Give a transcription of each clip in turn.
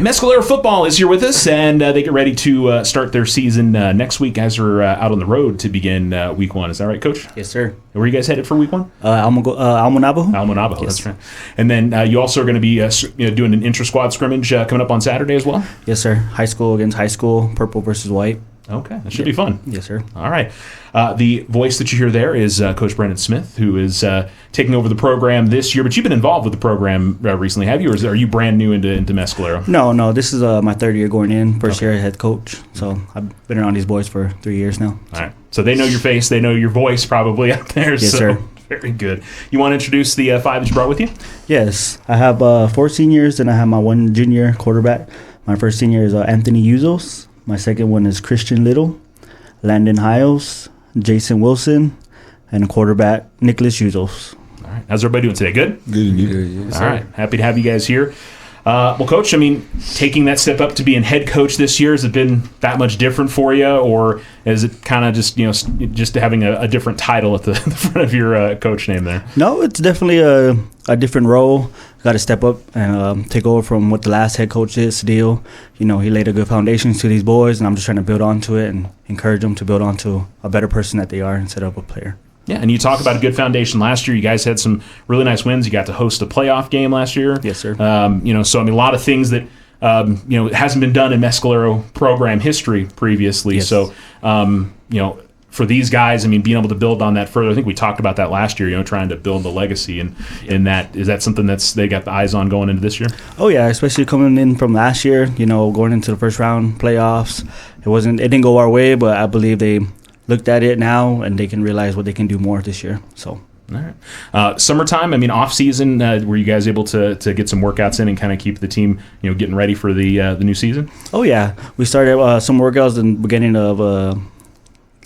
Mescalero football is here with us, and they get ready to start their season next week. Guys are out on the road to begin week one. Is that right, Coach? Yes, sir. Where are you guys headed for week one? Almonabo. Almonabo, yes. That's right. And then you also are going to be doing an intra-squad scrimmage coming up on Saturday as well? Yes, sir. High school against high school, purple versus white. Okay, that should be fun. Yes, sir. All right. The voice that you hear there is Coach Brenden Smith, who is taking over the program this year. But you've been involved with the program recently, have you? Or are you brand new into Mescalero? No. This is my third year going in, first year head coach. So I've been around these boys for 3 years now. All right. So they know your face. They know your voice probably out there. Yes, so. sir. Very good. You want to introduce the five that you brought with you? Yes. I have 4 seniors, and I have my one junior quarterback. My first senior is Anthony Yuzos. My second one is Christian Little, Landyn Hiles, Jason Wilson, and quarterback Nicholas Yuzos. All right. How's everybody doing today? Good? Good. All right. Happy to have you guys here. Well, Coach, I mean, taking that step up to being head coach this year, has it been that much different for you, or is it kind of just having a different title at the front of your coach name there? No, it's definitely a different role. Got to step up and take over from what the last head coach did, Sadil. He laid a good foundation to these boys, and I'm just trying to build onto it and encourage them to build onto a better person that they are instead of a player. Yeah, and you talk about a good foundation. Last year, you guys had some really nice wins. You got to host a playoff game last year. Yes, sir. So I mean, a lot of things that it hasn't been done in Mescalero program history previously. Yes. So for these guys, I mean, being able to build on that further. I think we talked about that last year. Trying to build the legacy, and in that, is that something they got the eyes on going into this year? Oh yeah, especially coming in from last year. Going into the first round playoffs, it didn't go our way, but I believe they looked at it now, and they can realize what they can do more this year. So, all right. Summertime, I mean, off season, were you guys able to get some workouts in and kind of keep the team, getting ready for the new season? Oh yeah, we started some workouts in the beginning of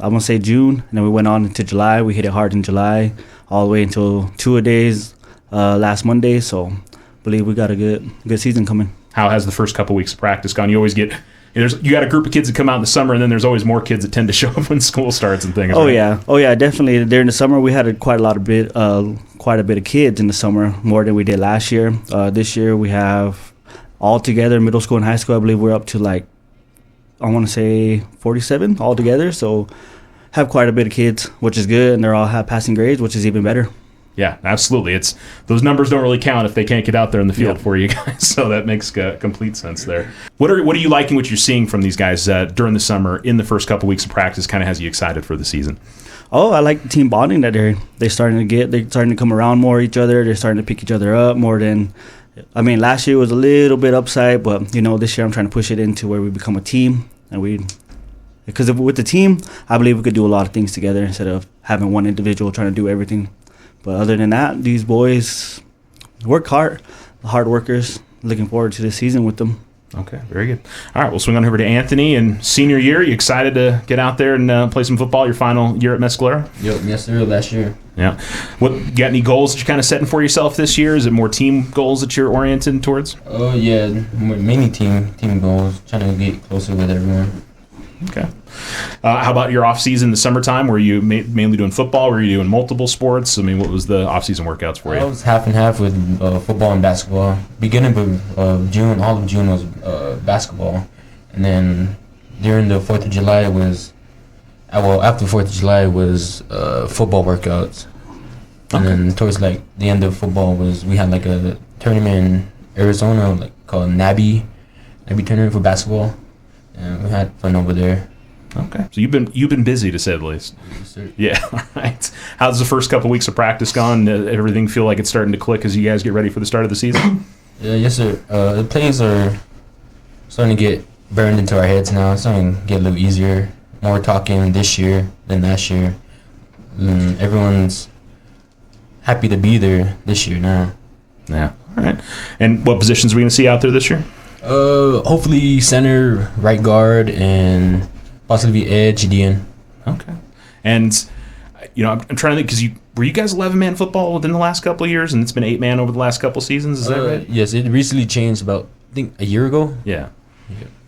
I want to say June, and then we went on into July. We hit it hard in July, all the way until 2-a-days last Monday. So, I believe we got a good season coming. How has the first couple weeks of practice gone? You always get. You got a group of kids that come out in the summer, and then there's always more kids that tend to show up when school starts and things. Oh right? yeah, definitely. During the summer, we had quite a bit of kids in the summer, more than we did last year. This year, we have all together, middle school and high school. I believe we're up to I want to say 47 all together. So have quite a bit of kids, which is good, and they're all have passing grades, which is even better. Yeah, absolutely. It's those numbers don't really count if they can't get out there in the field for you guys. So that makes complete sense there. What are you liking? What you're seeing from these guys during the summer in the first couple weeks of practice? Kind of has you excited for the season? Oh, I like the team bonding that they're starting to come around more each other. They're starting to pick each other up more than. I mean, last year was a little bit upside, but this year I'm trying to push it into where we become a team, because with the team, I believe we could do a lot of things together instead of having one individual trying to do everything. But other than that, these boys work hard, hard workers. Looking forward to this season with them. Okay, very good. All right, we'll swing on over to Anthony. And senior year, you excited to get out there and play some football your final year at Mescalero? Yep, yes, sir, last year. Yeah. You got any goals that you're kind of setting for yourself this year? Is it more team goals that you're oriented towards? Oh, yeah, mainly team goals, trying to get closer with everyone. Okay. How about your off-season, the summertime? Were you mainly doing football? Were you doing multiple sports? I mean, what was the off-season workouts for you? I was half and half with football and basketball. Beginning of June, all of June was basketball. And then during the 4th of July after 4th of July was football workouts. And then towards the end of football we had a tournament in Arizona called NABI tournament for basketball. And we had fun over there. Okay, so you've been busy, to say the least. Yes, sir. Yeah, all right. How's the first couple weeks of practice gone? Everything feel like it's starting to click as you guys get ready for the start of the season? Yes, sir. The plays are starting to get burned into our heads now. It's starting to get a little easier. More talking this year than last year. Everyone's happy to be there this year now. Yeah, all right. And what positions are we going to see out there this year? Hopefully center, right guard, and possibly edge, DN. Okay. And, I'm trying to think, because were you guys 11-man football within the last couple of years, and it's been 8-man over the last couple of seasons? Is that right? Yes, it recently changed about, I think, a year ago. Yeah.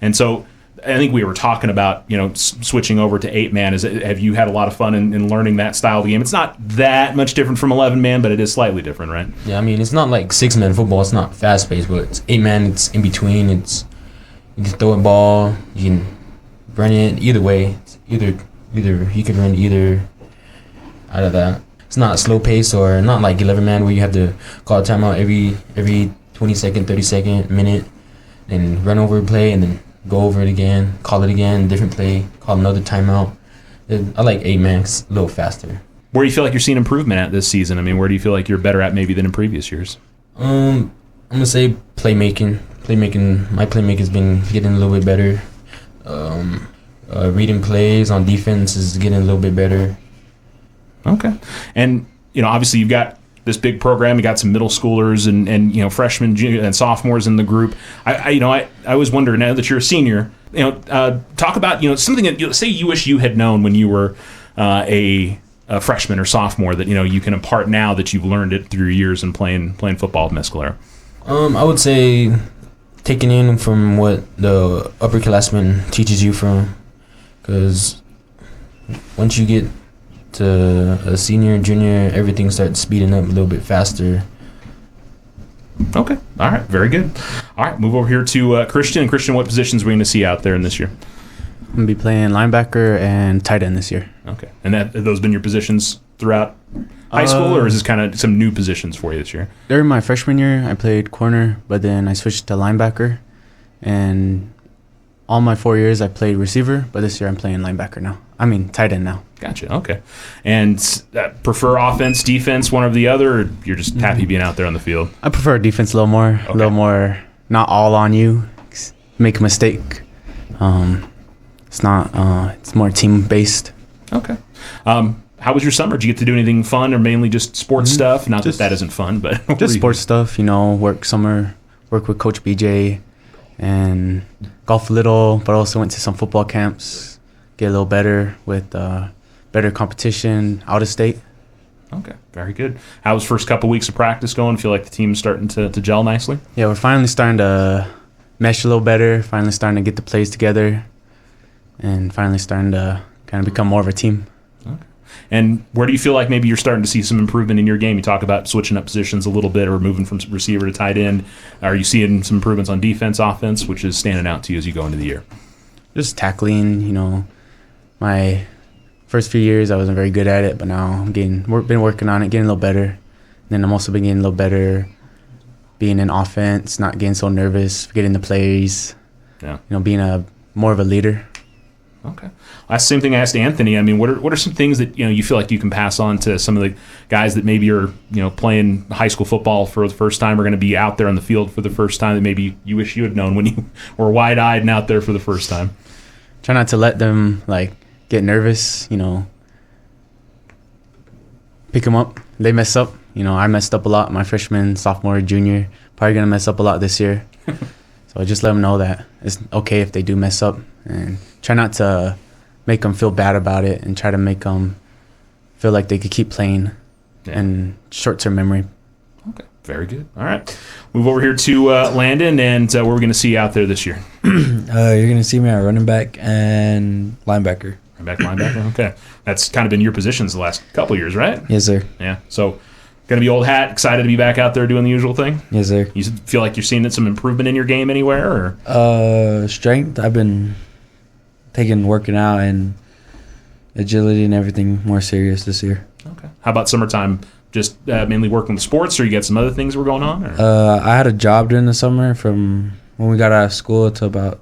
And so I think we were talking about, switching over to 8-man. Have you had a lot of fun in learning that style of the game? It's not that much different from 11-man, but it is slightly different, right? Yeah, I mean, it's not like 6-man football. It's not fast-paced, but it's 8-man. It's in between. It's You can throw a ball. You can run it either way. It's either you can run either out of that. It's not slow pace or not like 11-man where you have to call a timeout every 20-second, 30-second, minute, and run over a play and then go over it again, call it again, different play, call another timeout. I like 8-man, it's a little faster. Where do you feel like you're seeing improvement at this season? I mean, where do you feel like you're better at maybe than in previous years? I'm gonna say playmaking. My playmaking's been getting a little bit better. Reading plays on defense is getting a little bit better. Okay. And, obviously you've got this big program. You got some middle schoolers and freshmen, junior, and sophomores in the group. I always wonder, now that you're a senior, talk about, something that, say you wish you had known when you were a freshman or sophomore that, you can impart now that you've learned it through your years in playing football at Mescalero. I would say taking in from what the upperclassman teaches you from, because once you get to a senior and junior, everything starts speeding up a little bit faster. Okay. All right. Very good. All right. Move over here to Christian. And Christian, what positions are we going to see out there in this year? I'm going to be playing linebacker and tight end this year. Okay. And have those been your positions throughout high school, or is this kind of some new positions for you this year? During my freshman year, I played corner, but then I switched to linebacker. And all my 4 years, I played receiver, but this year I'm playing linebacker now. Tight end now. Gotcha. Okay. And prefer offense, defense, one or the other, or you're just happy being out there on the field? I prefer defense a little more. Okay. A little more, not all on you. Make a mistake. It's not. It's more team based. Okay. How was your summer? Did you get to do anything fun, or mainly just sports stuff? Not that isn't fun, but just sports stuff. Work with Coach BJ, and golf a little, but also went to some football camps. Get a little better with better competition out of state. Okay, very good. How was first couple weeks of practice going? Feel like the team's starting to gel nicely? Yeah, we're finally starting to mesh a little better. Finally starting to get the plays together, and finally starting to kind of become more of a team. Okay. And where do you feel like maybe you're starting to see some improvement in your game? You talk about switching up positions a little bit or moving from receiver to tight end. Are you seeing some improvements on defense, offense, which is standing out to you as you go into the year? Just tackling, my first few years I wasn't very good at it, but now I'm been working on it, getting a little better. And then I'm also been getting a little better being in offense, not getting so nervous, getting the plays. Yeah. Being more of a leader. Okay. That's the same thing I asked Anthony. What are some things that you feel like you can pass on to some of the guys that maybe are playing high school football for the first time, or going to be out there on the field for the first time, that maybe you wish you had known when you were wide-eyed and out there for the first time? Try not to let them get nervous. Pick them up. They mess up. I messed up a lot my freshman, sophomore, junior. Probably gonna mess up a lot this year. So I just let them know that it's okay if they do mess up, and try not to make them feel bad about it, and try to make them feel like they could keep playing. And short-term memory. Okay, very good. All right, move over here to Landyn, and what we're going to see out there this year. You're going to see me at running back and linebacker. Linebacker. Okay, that's kind of been your positions the last couple years, right? Yes, sir. Yeah. So, going to be old hat, excited to be back out there doing the usual thing. Yes, sir. You feel like you're seeing some improvement in your game anywhere, or? Strength. I've been working out and agility and everything more serious this year. Okay. How about summertime? Just mainly working with sports, or you got some other things that were going on? Or? I had a job during the summer from when we got out of school to about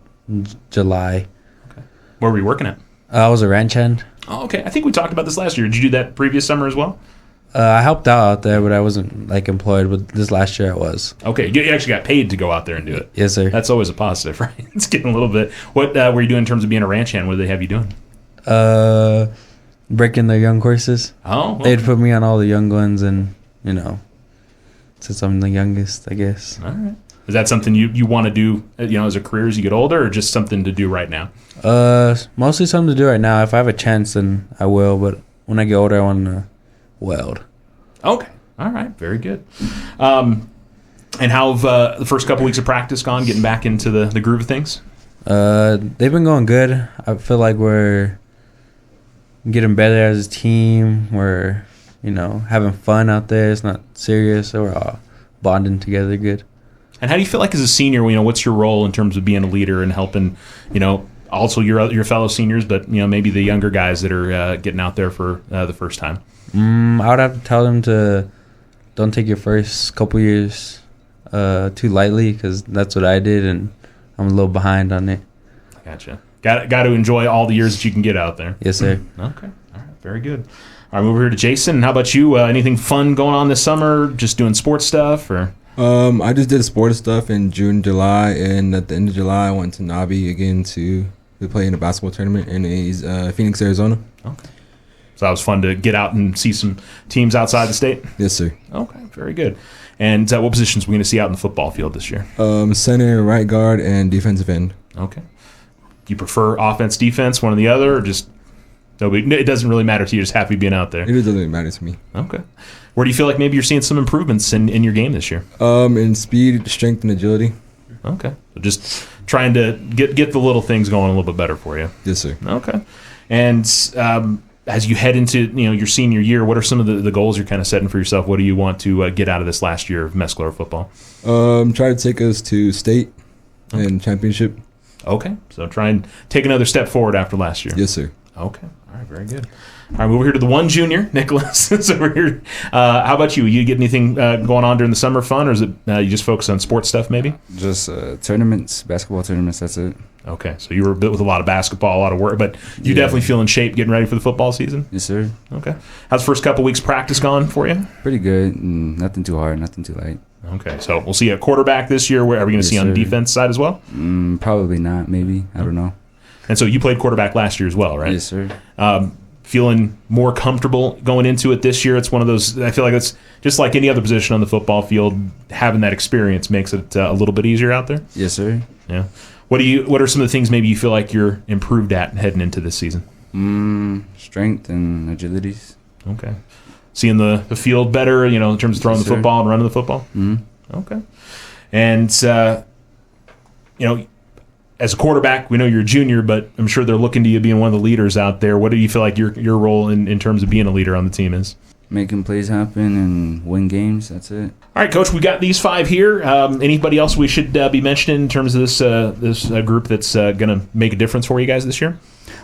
July. Okay. Where were you working at? I was a ranch hand. Oh, okay. I think we talked about this last year. Did you do that previous summer as well? I helped out there, but I wasn't employed. But this last year I was. Okay, you actually got paid to go out there and do it. Yes, sir. That's always a positive, right? It's getting a little bit. What were you doing in terms of being a ranch hand? What did they have you doing? Breaking the young horses. Oh, okay. They'd put me on all the young ones, and since I'm the youngest, I guess. All right. Is that something you want to do, as a career as you get older, or just something to do right now? Mostly something to do right now. If I have a chance, then I will. But when I get older, I want to weld. Okay. All right. Very good. And how have the first couple weeks of practice gone, getting back into the groove of things? They've been going good. I feel like we're getting better as a team. We're, having fun out there. It's not serious. So we're all bonding together good. And how do you feel like as a senior, what's your role in terms of being a leader and helping, also your fellow seniors, but, maybe the younger guys that are getting out there for the first time? I would have to tell them to don't take your first couple years too lightly, because that's what I did, and I'm a little behind on it. Gotcha. Got to enjoy all the years that you can get out there. Yes, sir. Okay. All right. Very good. All right, move over here to Jason. How about you? Anything fun going on this summer? Just doing sports stuff, or? I just did sports stuff in June, July, and at the end of July, I went to Nabi again to play in a basketball tournament in Phoenix, Arizona. Okay. So that was fun to get out and see some teams outside the state? Yes, sir. Okay, very good. And what positions are we going to see out in the football field this year? Center, right guard, and defensive end. Okay. Do you prefer offense, defense, one or the other, or just it doesn't really matter to you, just happy being out there? It doesn't really matter to me. Okay. Where do you feel like maybe you're seeing some improvements in your game this year? In speed, strength, and agility. Okay. So just trying to get the little things going a little bit better for you. Yes, sir. Okay. And as you head into your senior year, what are some of the goals you're kind of setting for yourself? What do you want to get out of this last year of Mescalero football? Try to take us to state and championship. Okay. So try and take another step forward after last year. Yes, sir. Okay. All right. Very good. All right. Move over here to the one junior, Nicholas. So we're here. How about you? You get anything going on during the summer fun, or is it you just focus on sports stuff maybe? Just tournaments, basketball tournaments, that's it. Okay. So you were with a lot of basketball, a lot of work, but you definitely feel in shape getting ready for the football season? Yes, sir. Okay. How's the first couple weeks practice gone for you? Pretty good. Nothing too hard, nothing too light. Okay. So we'll see a quarterback this year. Where are we going to see on the defense side as well? Probably not, maybe. I don't know. And so you played quarterback last year as well, right? Yes, sir. Feeling more comfortable going into it this year? It's one of those, I feel like it's just like any other position on the football field, having that experience makes it a little bit easier out there? Yes, sir. Yeah. What are some of the things maybe you feel like you're improved at heading into this season? Strength and agilities. Okay. Seeing the field better, in terms of throwing the football and running the football? Okay. And, as a quarterback, we know you're a junior, but I'm sure they're looking to you being one of the leaders out there. What do you feel like your role in terms of being a leader on the team is? Making plays happen and win games. That's it. All right, Coach, we got these 5 here. Anybody else we should be mentioning in terms of this group that's going to make a difference for you guys this year?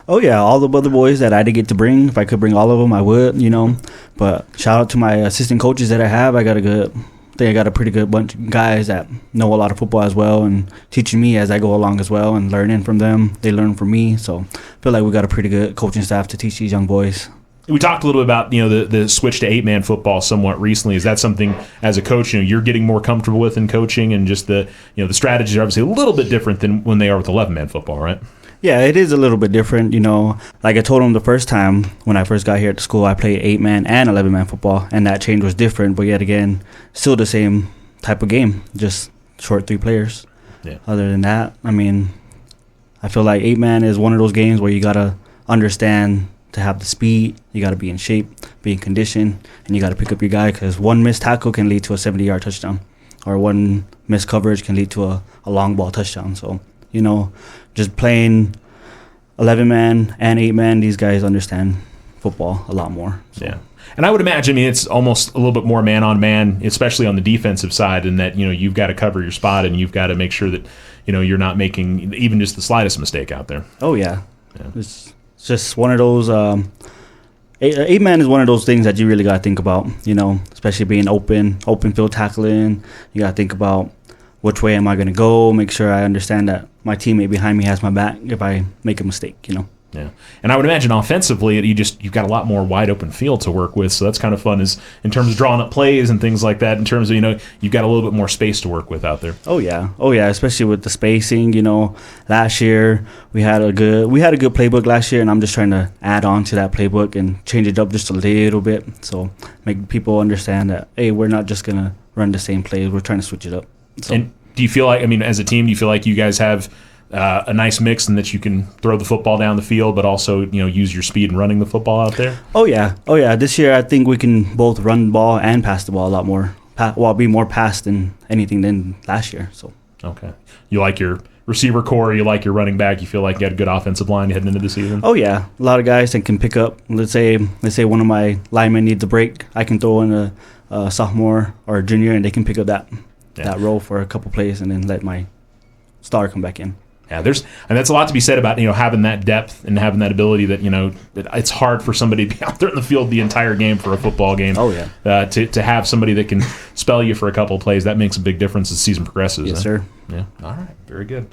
Oh, yeah, all the other boys that I didn't get to bring. If I could bring all of them, I would, But shout out to my assistant coaches that I have. I think I got a pretty good bunch of guys that know a lot of football as well and teaching me as I go along as well and learning from them. They learn from me. So I feel like we got a pretty good coaching staff to teach these young boys. We talked a little bit about the switch to 8-man football somewhat recently. Is that something as a coach you're getting more comfortable with in coaching, and just the strategies are obviously a little bit different than when they are with 11-man football, right? Yeah, it is a little bit different, Like I told them the first time when I first got here at the school, I played 8-man and 11-man football, and that change was different. But yet again, still the same type of game, just short 3 players. Yeah. Other than that, I feel like 8-man is one of those games where you got to understand to have the speed, you got to be in shape, be in condition, and you got to pick up your guy, because one missed tackle can lead to a 70-yard touchdown, or one missed coverage can lead to a long ball touchdown. So, just playing 11-man and 8-man, these guys understand football a lot more. So. Yeah. And I would imagine, it's almost a little bit more man-on-man, especially on the defensive side, in that, you've got to cover your spot and you've got to make sure that, you're not making even just the slightest mistake out there. Oh, yeah. It's just one of those 8-man is one of those things that you really got to think about, especially being open field tackling. You got to think about which way am I going to go, make sure I understand that my teammate behind me has my back if I make a mistake, Yeah. And I would imagine offensively, you've got a lot more wide open field to work with, so that's kind of fun is in terms of drawing up plays and things like that, in terms of, you've got a little bit more space to work with out there. Oh yeah, especially with the spacing, last year we had a good playbook last year, and I'm just trying to add on to that playbook and change it up just a little bit, so make people understand that, hey, we're not just going to run the same plays, we're trying to switch it up. So. And do you feel like, as a team, do you feel like you guys have a nice mix in that you can throw the football down the field, but also use your speed in running the football out there? Oh yeah. This year I think we can both run the ball and pass the ball a lot more. Be more pass than anything than last year. So okay, you like your receiver core, you like your running back, you feel like you had a good offensive line heading into the season? Oh yeah, a lot of guys that can pick up. Let's say one of my linemen needs a break, I can throw in a sophomore or a junior, and they can pick up that. that role for a couple plays and then let my star come back in. Yeah, and that's a lot to be said about having that depth and having that ability that it's hard for somebody to be out there in the field the entire game for a football game. Oh yeah. To have somebody that can spell you for a couple of plays, that makes a big difference as the season progresses. Yes, sir. Yeah. All right. Very good.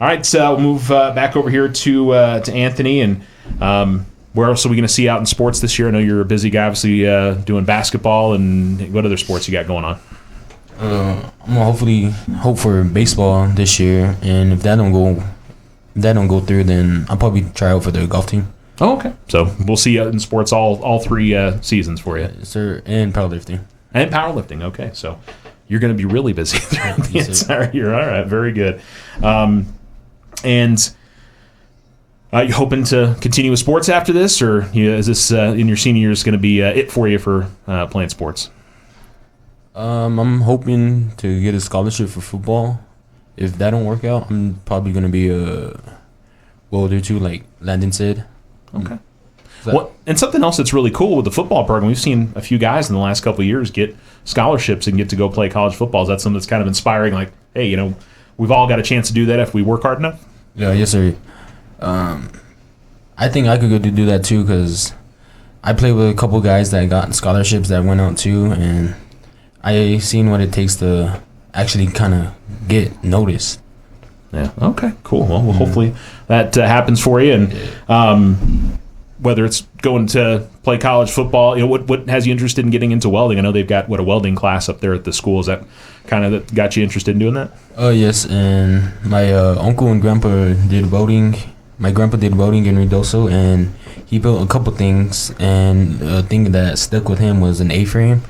All right. So we'll move back over here to Anthony, and where else are we going to see out in sports this year? I know you're a busy guy, obviously doing basketball, and what other sports you got going on? I'm gonna hopefully hope for baseball this year, and if that don't go through, then I'll probably try out for the golf team. Oh, okay. So we'll see you in sports all 3 seasons for you. Yes, sir, and powerlifting. And powerlifting. Okay, so you're going to be really busy throughout the entire year. All right, very good. And you hoping to continue with sports after this, or is this in your senior year is going to be it for you for playing sports? I'm hoping to get a scholarship for football. If that don't work out, I'm probably gonna be a welder too, like Landyn said. Okay. And something else that's really cool with the football program, we've seen a few guys in the last couple of years get scholarships and get to go play college football. Is that something that's kind of inspiring? Like, hey, we've all got a chance to do that if we work hard enough. Yeah, yes, sir. I think I could go to do that too, because I played with a couple guys that got scholarships that went out too, and I seen what it takes to actually kind of get noticed. Yeah. Okay. Cool. Well, hopefully that happens for you. And whether it's going to play college football, what has you interested in getting into welding? I know they've got a welding class up there at the school. Is that kind of that got you interested in doing that? Oh yes, and my uncle and grandpa did welding. My grandpa did welding in Ruidoso, and he built a couple things. And a thing that stuck with him was an A-frame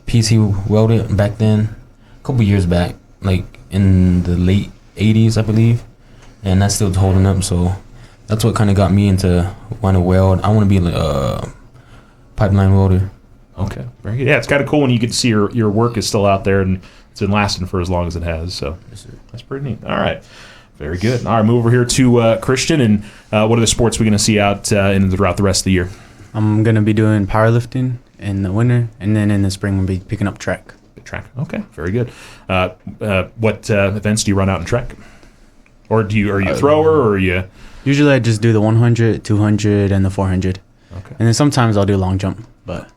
piece he welded back then, a couple years back, like in the late 80s, I believe, and that's still holding up. So that's what kind of got me into want to weld. I want to be a pipeline welder. Okay, very good. Yeah, it's kind of cool when you get to see your work is still out there and it's been lasting for as long as it has. So that's pretty neat. All right, very good. All right, move over here to Christian, and what are the sports we're going to see out throughout the rest of the year? I'm gonna be doing powerlifting in the winter, and then in the spring we'll be picking up track. Track. Okay, very good. What events do you run out in track? Or are you a thrower, or are you? Usually I just do the 100, 200, and the 400. Okay. And then sometimes I'll do long jump, but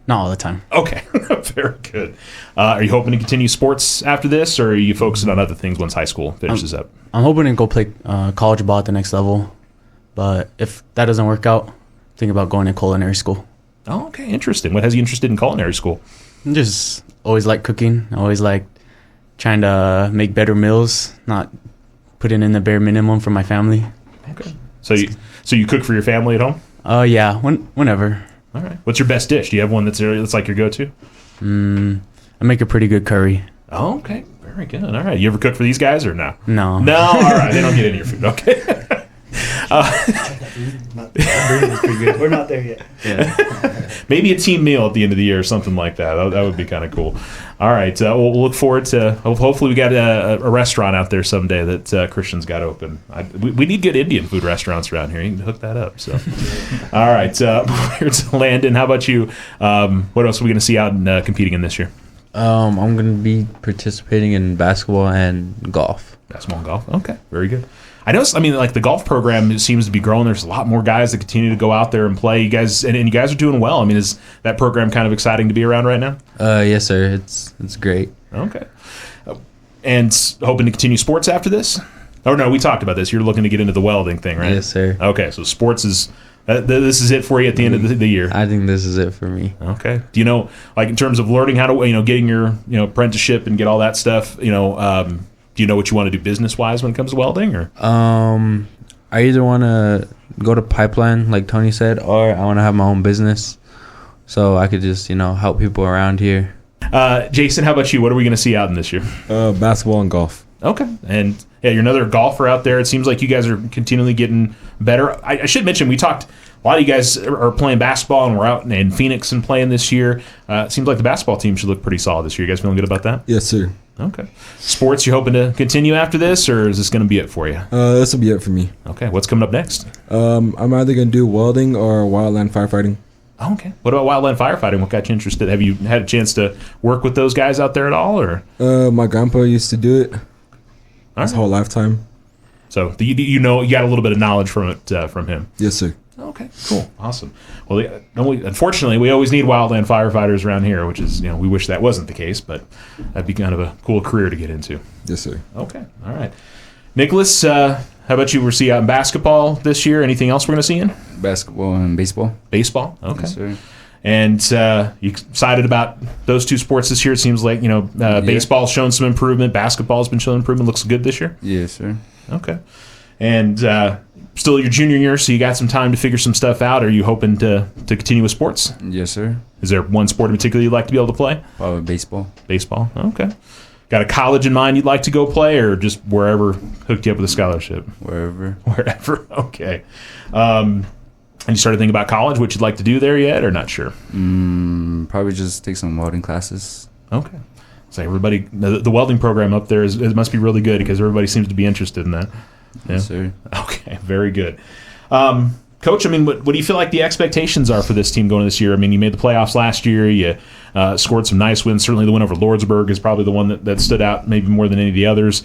not all the time. Okay, very good. Are you hoping to continue sports after this, or are you focusing on other things once high school finishes up? I'm hoping to go play college ball at the next level, but if that doesn't work out, think about going to culinary school. Oh, okay, interesting. What has you interested in culinary school? Just always like cooking. Always like trying to make better meals, not putting in the bare minimum for my family. Okay. So you cook for your family at home? Yeah, whenever. All right. What's your best dish? Do you have one that's like your go-to? I make a pretty good curry. Oh, okay. Very good. All right. You ever cook for these guys or no? No. No? All right. They don't get any of your food. Okay. Pretty good. We're not there yet. Yeah. Maybe a team meal at the end of the year or something like that. That would be kind of cool. All right. We'll look forward to hopefully we got a restaurant out there someday that Christian's got open. We need good Indian food restaurants around here. You can hook that up. So, all right. Here's Landyn. How about you? What else are we going to see out and competing in this year? I'm going to be participating in basketball and golf. Basketball and golf. Okay. Very good. I noticed, like the golf program seems to be growing. There's a lot more guys that continue to go out there and play. You guys, and you guys are doing well. Is that program kind of exciting to be around right now? Yes, sir. It's great. Okay. And hoping to continue sports after this? Oh, no, we talked about this. You're looking to get into the welding thing, right? Yes, sir. Okay, so sports is, this is it for you at the end of the year? I think this is it for me. Okay. Do you know, like in terms of learning how to, getting your, apprenticeship and get all that stuff, do you know what you want to do business-wise when it comes to welding? Or I either want to go to pipeline, like Tony said, or I want to have my own business so I could just, help people around here. Jason, how about you? What are we going to see out in this year? Basketball and golf. Okay. And, yeah, you're another golfer out there. It seems like you guys are continually getting better. I should mention, we talked, a lot of you guys are playing basketball, and we're out in Phoenix and playing this year. It seems like the basketball team should look pretty solid this year. You guys feeling good about that? Yes, sir. Okay. Sports, you hoping to continue after this, or is this going to be it for you? This will be it for me. Okay. What's coming up next? I'm either going to do welding or wildland firefighting. Oh, okay. What about wildland firefighting? What got you interested? Have you had a chance to work with those guys out there at all? Or My grandpa used to do it All his right. whole lifetime. So you got a little bit of knowledge from it from him. Yes, sir. Okay, cool, awesome. Well, unfortunately, we always need wildland firefighters around here, which is we wish that wasn't the case, but that'd be kind of a cool career to get into. Yes, sir. Okay, all right. Nicholas, how about you? We'll see you out in basketball this year. Anything else we're going to see in Basketball and baseball. baseball? Okay. Yes, sir. And you excited about those two sports this year? It seems like baseball's shown some improvement. Basketball's been showing improvement. Looks good this year. Yes, sir. Okay. And still your junior year, so you got some time to figure some stuff out. Are you hoping to continue with sports? Yes, sir. Is there one sport in particular you'd like to be able to play? Probably baseball. Baseball. Okay. Got a college in mind you'd like to go play, or just wherever hooked you up with a scholarship? Wherever. Wherever. Okay. And you started thinking about college, what you'd like to do there yet, or not sure? Probably just take some welding classes. Okay. So everybody, the welding program up there it must be really good because everybody seems to be interested in that. Yeah? Yes, sir. Okay, very good. Coach, what do you feel like the expectations are for this team going this year? You made the playoffs last year. You scored some nice wins. Certainly the win over Lordsburg is probably the one that stood out maybe more than any of the others.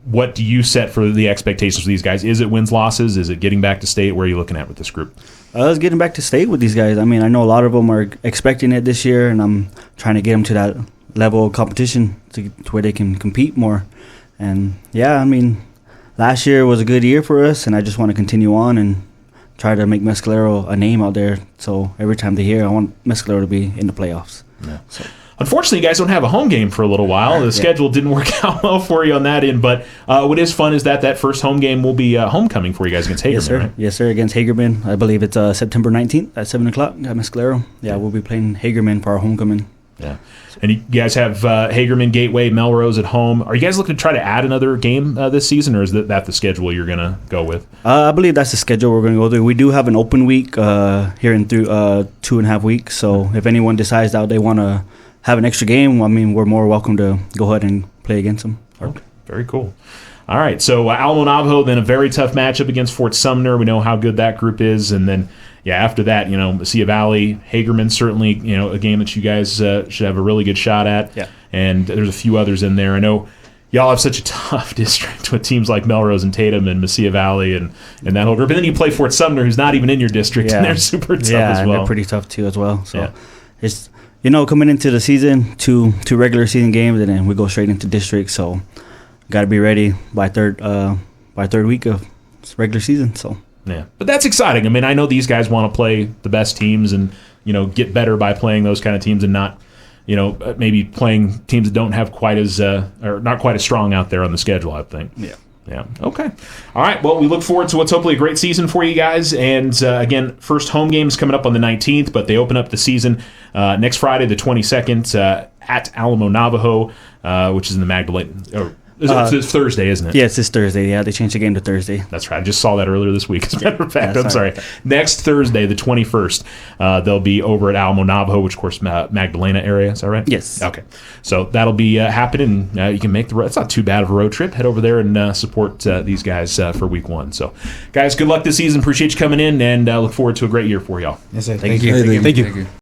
What do you set for the expectations for these guys? Is it wins, losses? Is it getting back to state? Where are you looking at with this group? I was getting back to state with these guys. I know a lot of them are expecting it this year, and I'm trying to get them to that level of competition to where they can compete more. And, last year was a good year for us, and I just want to continue on and try to make Mescalero a name out there. So every time they hear, I want Mescalero to be in the playoffs. Yeah. So. Unfortunately, you guys don't have a home game for a little while. The schedule didn't work out well for you on that end, but what is fun is that first home game will be homecoming for you guys against Hagerman, yes, sir. Right? Yes, sir, against Hagerman. I believe it's September 19th at 7 o'clock at Mescalero. Yeah, we'll be playing Hagerman for our homecoming. Yeah. And you guys have Hagerman, Gateway, Melrose at home. Are you guys looking to try to add another game this season, or is that the schedule you're going to go with? I believe that's the schedule we're going to go through. We do have an open week here in through 2.5 weeks, so if anyone decides that they want to have an extra game, we're more welcome to go ahead and play against them. Okay, very cool. All right, so Alamo Navajo, then a very tough matchup against Fort Sumner. We know how good that group is, and then after that, Mesilla Valley, Hagerman, certainly a game that you guys should have a really good shot at. Yeah. And there's a few others in there. I know y'all have such a tough district with teams like Melrose and Tatum and Mesilla Valley and that whole group. And then you play Fort Sumner, who's not even in your district, and they're super tough as well. Yeah, they're pretty tough too as well. So it's coming into the season, two regular season games, and then we go straight into district. So got to be ready by third week of regular season. So. Yeah, but that's exciting. I know these guys want to play the best teams and get better by playing those kind of teams and not maybe playing teams that don't have quite as or not quite as strong out there on the schedule, I think. Yeah. Okay. All right. Well, we look forward to what's hopefully a great season for you guys. And again, first home game is coming up on the 19th, but they open up the season next Friday, the 22nd, at Alamo Navajo, which is in the Magdalena. It's Thursday, isn't it? Yes, it's Thursday. Yeah, they changed the game to Thursday. That's right. I just saw that earlier this week. As a matter of fact, I'm sorry. Next Thursday, the 21st, they'll be over at Alamo Navajo, which, of course, Magdalena area. Is that right? Yes. Okay. So that'll be happening. You can make the road. It's not too bad of a road trip. Head over there and support these guys for week one. So, guys, good luck this season. Appreciate you coming in, and look forward to a great year for y'all. Yes, sir. Thank you. Thank you.